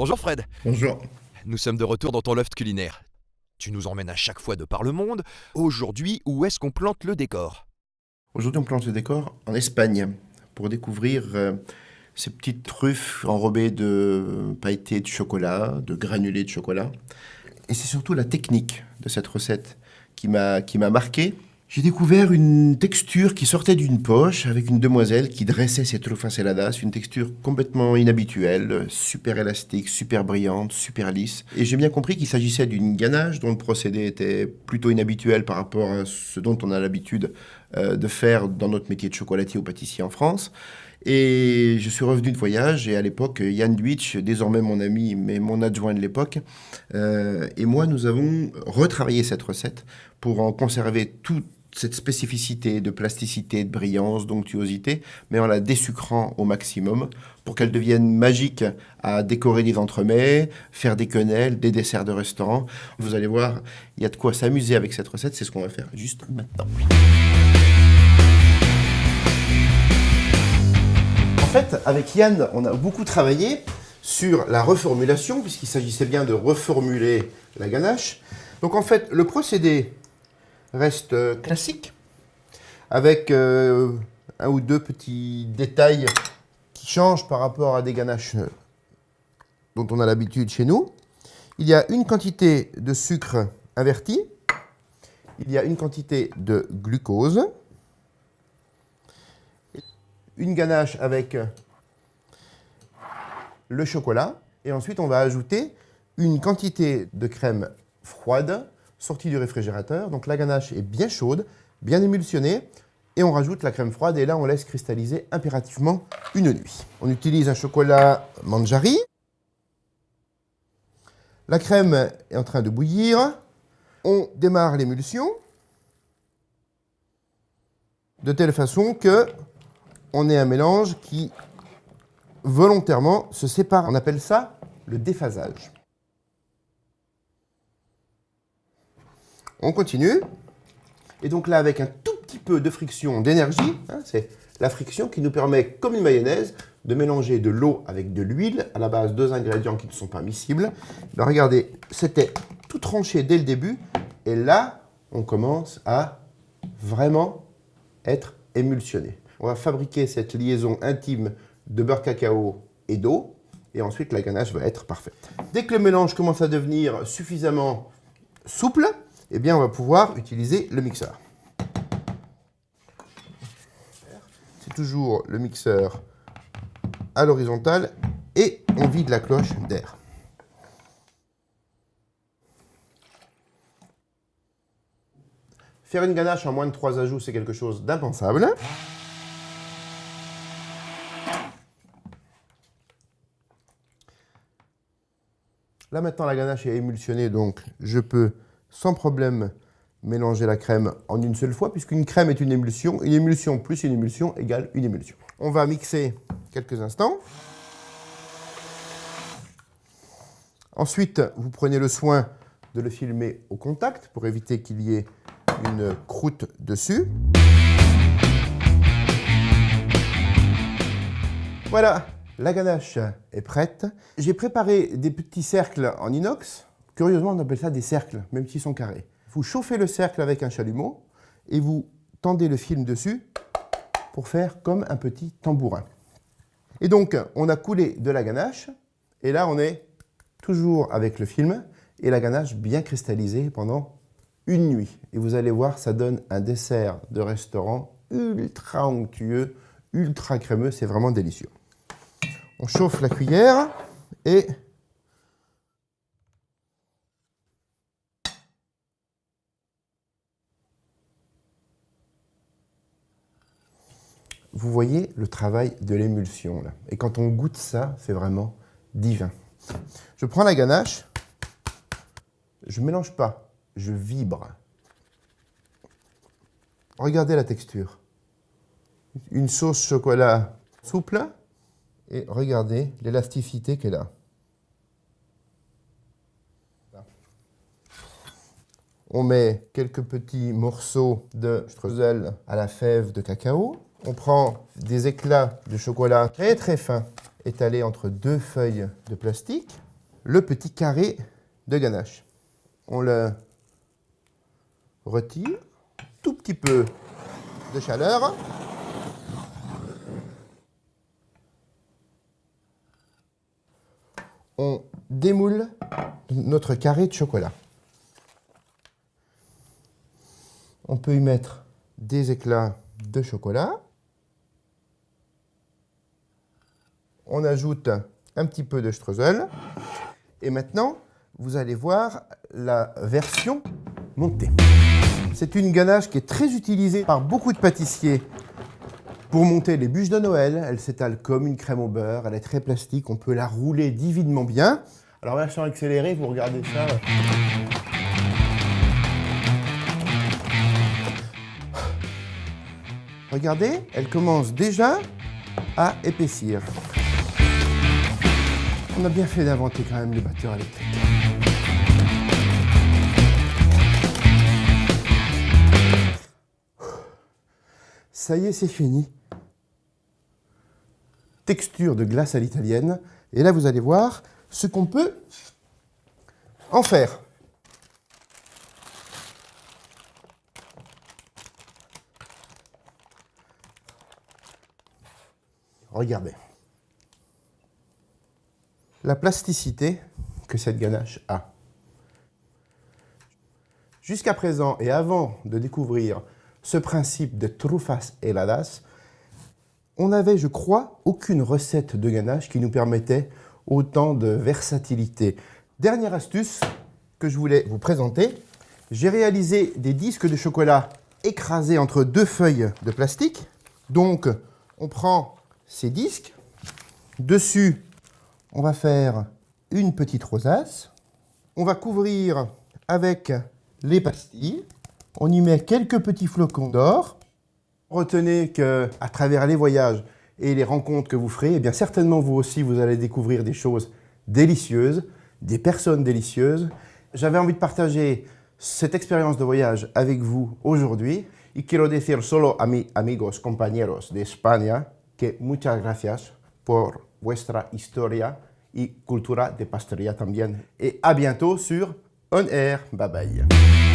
Bonjour Fred. Bonjour. Nous sommes de retour dans ton loft culinaire. Tu nous emmènes à chaque fois de par le monde. Aujourd'hui, où est-ce qu'on plante le décor? Aujourd'hui, on plante le décor en Espagne pour découvrir ces petites truffes enrobées de pailletés de chocolat, de granulés de chocolat. Et c'est surtout la technique de cette recette qui m'a marqué. J'ai découvert une texture qui sortait d'une poche avec une demoiselle qui dressait ses trufas heladas, une texture complètement inhabituelle, super élastique, super brillante, super lisse. Et j'ai bien compris qu'il s'agissait d'une ganache dont le procédé était plutôt inhabituel par rapport à ce dont on a l'habitude de faire dans notre métier de chocolatier ou pâtissier en France. Et je suis revenu de voyage et à l'époque, Yann Duitsch, désormais mon ami, mais mon adjoint de l'époque, et moi, nous avons retravaillé cette recette pour en conserver toute cette spécificité de plasticité, de brillance, d'onctuosité, mais en la désucrant au maximum pour qu'elle devienne magique à décorer des entremets, faire des quenelles, des desserts de restaurant. Vous allez voir, il y a de quoi s'amuser avec cette recette, c'est ce qu'on va faire juste maintenant. En fait, avec Yann, on a beaucoup travaillé sur la reformulation, puisqu'il s'agissait bien de reformuler la ganache. Donc en fait, le procédé reste classique, avec un ou deux petits détails qui changent par rapport à des ganaches dont on a l'habitude chez nous. Il y a une quantité de sucre inverti, il y a une quantité de glucose, une ganache avec le chocolat, et ensuite on va ajouter une quantité de crème froide sortie du réfrigérateur. Donc la ganache est bien chaude, bien émulsionnée, et on rajoute la crème froide, et là on laisse cristalliser impérativement une nuit. On utilise un chocolat Manjari. La crème est en train de bouillir. On démarre l'émulsion de telle façon que on ait un mélange qui volontairement se sépare. On appelle ça le déphasage. On continue. Et donc là, avec un tout petit peu de friction d'énergie, c'est la friction qui nous permet, comme une mayonnaise, de mélanger de l'eau avec de l'huile à la base de deux ingrédients qui ne sont pas miscibles. Alors regardez, c'était tout tranché dès le début. Et là, on commence à vraiment être émulsionné. On va fabriquer cette liaison intime de beurre cacao et d'eau. Et ensuite, la ganache va être parfaite. Dès que le mélange commence à devenir suffisamment souple, eh bien, on va pouvoir utiliser le mixeur. C'est toujours le mixeur à l'horizontale et on vide la cloche d'air. Faire une ganache en moins de 3 ajouts, c'est quelque chose d'impensable. Là maintenant, la ganache est émulsionnée, donc je peux sans problème mélanger la crème en une seule fois, puisqu'une crème est une émulsion plus une émulsion égale une émulsion. On va mixer quelques instants. Ensuite, vous prenez le soin de le filmer au contact pour éviter qu'il y ait une croûte dessus. Voilà, la ganache est prête. J'ai préparé des petits cercles en inox. Curieusement, on appelle ça des cercles, même s'ils sont carrés. Vous chauffez le cercle avec un chalumeau et vous tendez le film dessus pour faire comme un petit tambourin. Et donc, on a coulé de la ganache et là, on est toujours avec le film et la ganache bien cristallisée pendant une nuit. Et vous allez voir, ça donne un dessert de restaurant ultra onctueux, ultra crémeux, c'est vraiment délicieux. On chauffe la cuillère et vous voyez le travail de l'émulsion là. Et quand on goûte ça, c'est vraiment divin. Je prends la ganache, je ne mélange pas, je vibre. Regardez la texture. Une sauce chocolat souple et regardez l'élasticité qu'elle a. On met quelques petits morceaux de streusel à la fève de cacao. On prend des éclats de chocolat très très fins étalés entre deux feuilles de plastique. le petit carré de ganache. On le retire, tout petit peu de chaleur. On démoule notre carré de chocolat. On peut y mettre des éclats de chocolat. On ajoute un petit peu de streusel. Et maintenant, vous allez voir la version montée. C'est une ganache qui est très utilisée par beaucoup de pâtissiers pour monter les bûches de Noël. Elle s'étale comme une crème au beurre. Elle est très plastique. On peut la rouler divinement bien. Alors, version accélérée, vous regardez ça. Regardez, elle commence déjà à épaissir. On a bien fait d'inventer quand même le batteur électrique. Ça y est, c'est fini. Texture de glace à l'italienne. Et là, vous allez voir ce qu'on peut en faire. Regardez. La plasticité que cette ganache a. Jusqu'à présent, et avant de découvrir ce principe de trufas heladas, on n'avait, je crois, aucune recette de ganache qui nous permettait autant de versatilité. Dernière astuce que je voulais vous présenter, j'ai réalisé des disques de chocolat écrasés entre deux feuilles de plastique. Donc, on prend ces disques, dessus, on va faire une petite rosace. On va couvrir avec les pastilles. On y met quelques petits flocons d'or. Retenez qu'à travers les voyages et les rencontres que vous ferez, eh bien certainement vous aussi, vous allez découvrir des choses délicieuses, des personnes délicieuses. J'avais envie de partager cette expérience de voyage avec vous aujourd'hui. Y quiero decir solo a mis amigos, compañeros de España, que muchas gracias por vuestra historia y cultura de pastelería también. Et à bientôt sur On Air. Bye bye.